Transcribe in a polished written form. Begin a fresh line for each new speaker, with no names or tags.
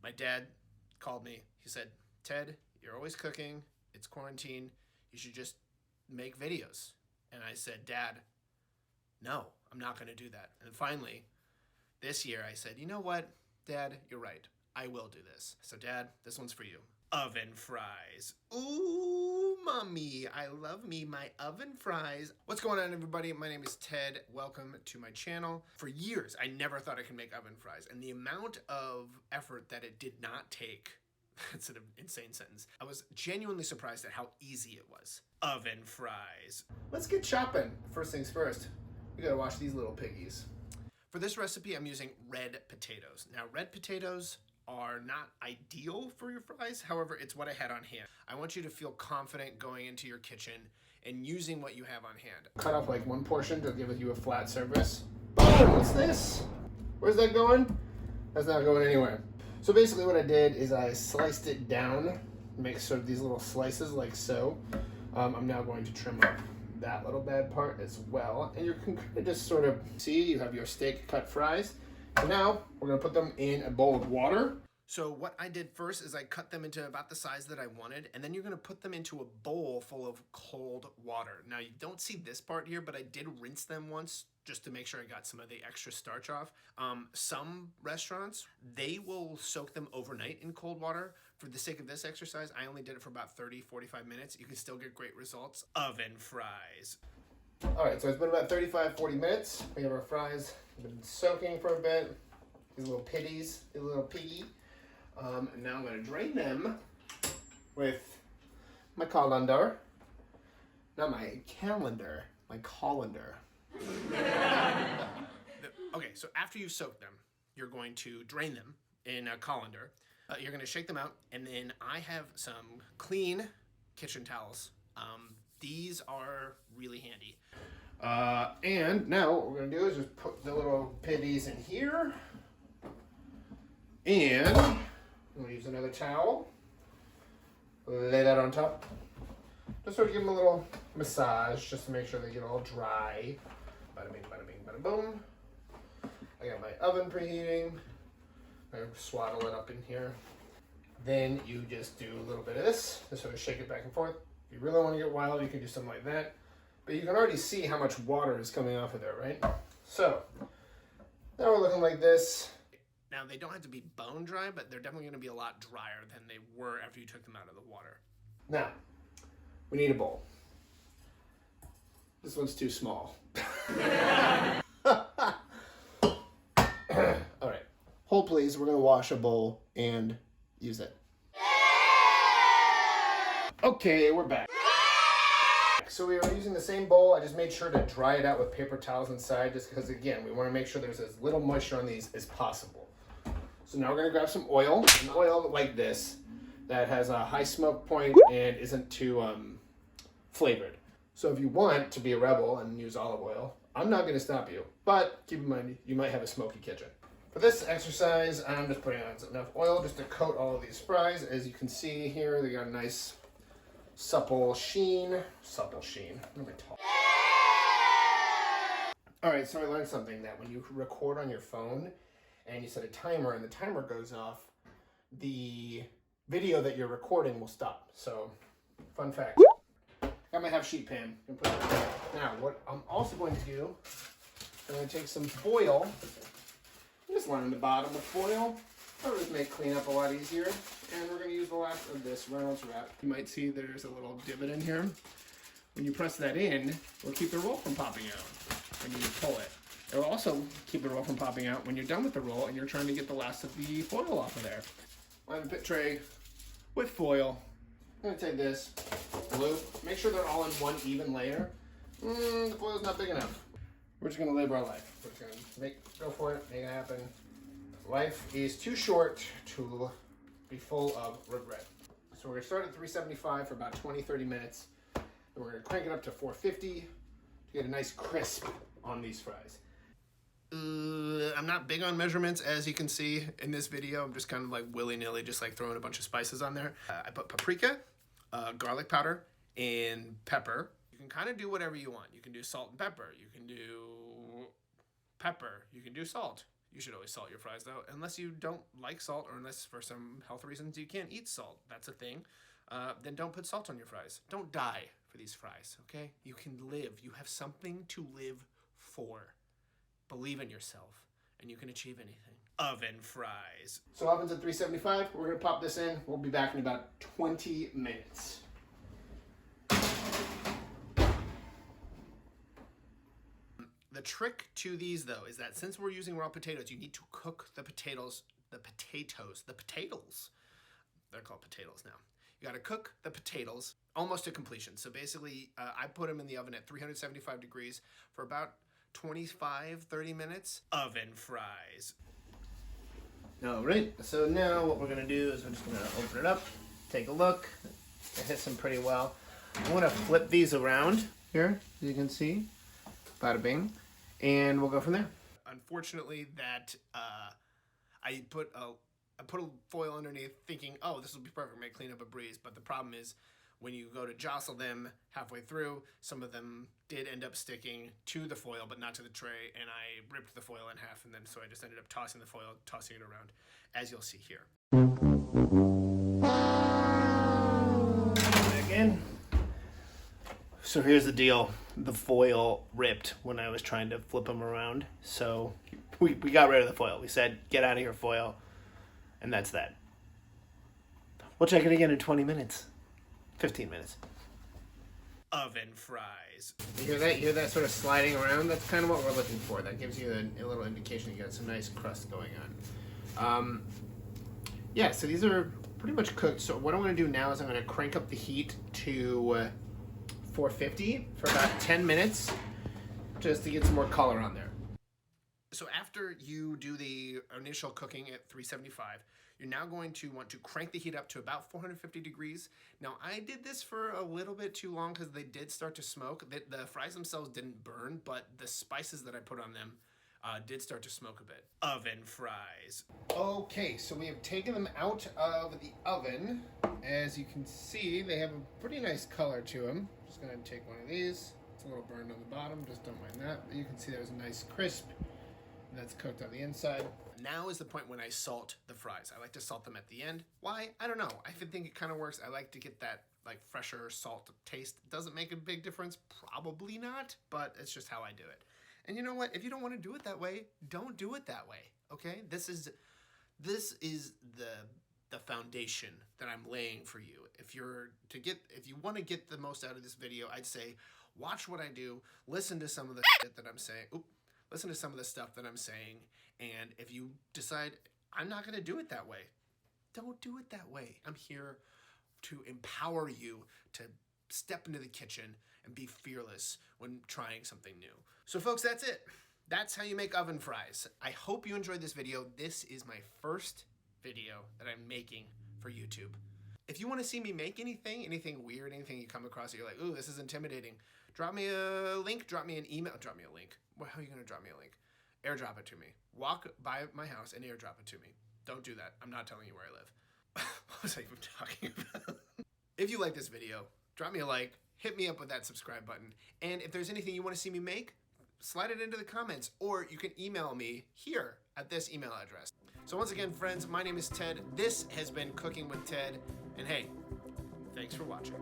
My dad called me. He said, Ted, you're always cooking. It's quarantine. You should just make videos. And I said, Dad, no, I'm not going to do that. And finally, this year I said, you know what, Dad, you're right. I will do this. So Dad, this one's for you. Oven fries. Ooh, mommy, I love me my oven fries. What's going on, everybody? My name is Ted. Welcome to my channel. For years, I never thought I could make oven fries, and the amount of effort that it did not take, that's an insane sentence. I was genuinely surprised at how easy it was. Oven fries. Let's get chopping. First things first, we gotta wash these little piggies. For this recipe, I'm using red potatoes. Now, red potatoes are not ideal for your fries. However, it's what I had on hand. I want you to feel confident going into your kitchen and using what you have on hand. Cut off like one portion to give you a flat surface. What's this? Where's that going? That's not going anywhere. So basically what I did is I sliced it down, make sort of these little slices like so. I'm now going to trim up that little bad part as well. And you can kind of just sort of see you have your steak cut fries. So now we're gonna put them in a bowl of water. So what I did first is I cut them into about the size that I wanted, and then you're gonna put them into a bowl full of cold water. Now you don't see this part here, but I did rinse them once just to make sure I got some of the extra starch off. Some restaurants, they will soak them overnight in cold water. For the sake of this exercise, I only did it for about 30-45 minutes. You can still get great results. Oven fries. All right, so it's been about 35-40 minutes. We have our fries been soaking for a bit. These little pitties, these little piggy. And now I'm gonna drain them with my colander. Not my calendar, my colander. Okay, so after you soak them, you're going to drain them in a colander. You're gonna shake them out, and then I have some clean kitchen towels. These are really handy. And now what we're gonna do is just put the little pitties in here. And I'm gonna use another towel. Lay that on top. Just sort of give them a little massage just to make sure they get all dry. Bada bing, bada bing, bada boom. I got my oven preheating. I swaddle it up in here. Then you just do a little bit of this. Just sort of shake it back and forth. If you really want to get wild, you can do something like that. But you can already see how much water is coming off of there, right? So, now we're looking like this. Now, they don't have to be bone dry, but they're definitely going to be a lot drier than they were after you took them out of the water. Now, we need a bowl. This one's too small. All right. Hold, please. We're going to wash a bowl and use it. Okay, we're back. So we are using the same bowl. I just made sure to dry it out with paper towels inside just because, again, we want to make sure there's as little moisture on these as possible. So now we're going to grab some oil, an oil like this that has a high smoke point and isn't too flavored. So if you want to be a rebel and use olive oil, I'm not going to stop you, but keep in mind you might have a smoky kitchen. For this exercise, I'm just putting on enough oil just to coat all of these fries. As you can see here, they got a nice supple sheen. Really tall. All right, so I learned something that when you record on your phone and you set a timer and the timer goes off, the video that you're recording will stop. So, fun fact. Got my half sheet pan. Now, what I'm also going to do, I'm going to take some foil. Just line the bottom with foil. That'll just make cleanup a lot easier. And we're going to use the last of this Reynolds wrap. You might see there's a little divot in here. When you press that in, it'll keep the roll from popping out when you pull it. It'll also keep the roll from popping out when you're done with the roll and you're trying to get the last of the foil off of there. Line the pit tray with foil. I'm going to take this glue. Make sure they're all in one even layer. The foil's not big enough. We're just going to live our life. We're just going to go for it, make it happen. Life is too short to be full of regret. So we're going to start at 375 for about 20-30 minutes. And we're going to crank it up to 450 to get a nice crisp on these fries. I'm not big on measurements, as you can see in this video. I'm just kind of like willy-nilly, just like throwing a bunch of spices on there. I put paprika, garlic powder, and pepper. You can kind of do whatever you want. You can do salt and pepper. You can do pepper. You can do salt. You should always salt your fries though, unless you don't like salt or unless for some health reasons you can't eat salt. That's a thing. Then don't put salt on your fries. Don't die for these fries, okay? You can live. You have something to live for. Believe in yourself and you can achieve anything. Oven fries. So oven's at 375. We're gonna pop this in. We'll be back in about 20 minutes. The trick to these though is that since we're using raw potatoes, you need to cook the potatoes. They're called potatoes now. You gotta cook the potatoes almost to completion. So basically, I put them in the oven at 375 degrees for about 25-30 minutes. Oven fries. All right, so now what we're gonna do is we're just gonna open it up, take a look. It hits them pretty well. I'm gonna flip these around here, as you can see. Bada bing. And we'll go from there. Unfortunately, that I put a foil underneath thinking, oh, this will be perfect, may clean up a breeze. But the problem is when you go to jostle them halfway through, some of them did end up sticking to the foil, but not to the tray. And I ripped the foil in half. And then so I just ended up tossing the foil, tossing it around, as you'll see here. Again. So here's the deal. The foil ripped when I was trying to flip them around. So we got rid of the foil. We said, get out of here, foil. And that's that. We'll check it again in 20 minutes. 15 minutes. Oven fries. You hear that? You hear that sort of sliding around? That's kind of what we're looking for. That gives you a little indication you got some nice crust going on. Yeah, so these are pretty much cooked. So what I'm going to do now is I'm going to crank up the heat to 450 for about 10 minutes just to get some more color on there. So after you do the initial cooking at 375, you're now going to want to crank the heat up to about 450 degrees. Now I did this for a little bit too long because they did start to smoke. The fries themselves didn't burn, but the spices that I put on them did start to smoke a bit. Oven fries. Okay, so we have taken them out of the oven. As you can see, they have a pretty nice color to them. Just gonna take one of these. It's a little burned on the bottom, just don't mind that. But you can see there's a nice crisp, and that's cooked on the inside. Now is the point when I salt the fries. I like to salt them at the end. Why? I don't know. I think it kind of works. I like to get that like fresher salt taste. Does it make a big difference? Probably not, but it's just how I do it. And you know what? If you don't want to do it that way, don't do it that way. Okay? This is the foundation that I'm laying for you. If you want to get the most out of this video, I'd say watch what I do, listen to some of the shit that I'm saying. Listen to some of the stuff that I'm saying, and if you decide I'm not going to do it that way, don't do it that way. I'm here to empower you to step into the kitchen and be fearless when trying something new. So folks, that's it. That's how you make oven fries. I hope you enjoyed this video. This is my first video that I'm making for YouTube. If you want to see me make anything weird, anything you come across that you're like, ooh, this is intimidating, drop me a link, drop me an email, drop me a link. Well, how are you going to drop me a link? Airdrop it to me. Walk by my house and airdrop it to me. Don't do that. I'm not telling you where I live. What was I even talking about? If you like this video, drop me a like, hit me up with that subscribe button. And if there's anything you want to see me make, slide it into the comments, or you can email me here at this email address. So once again, friends, my name is Ted. This has been Cooking with Ted. And hey, thanks for watching.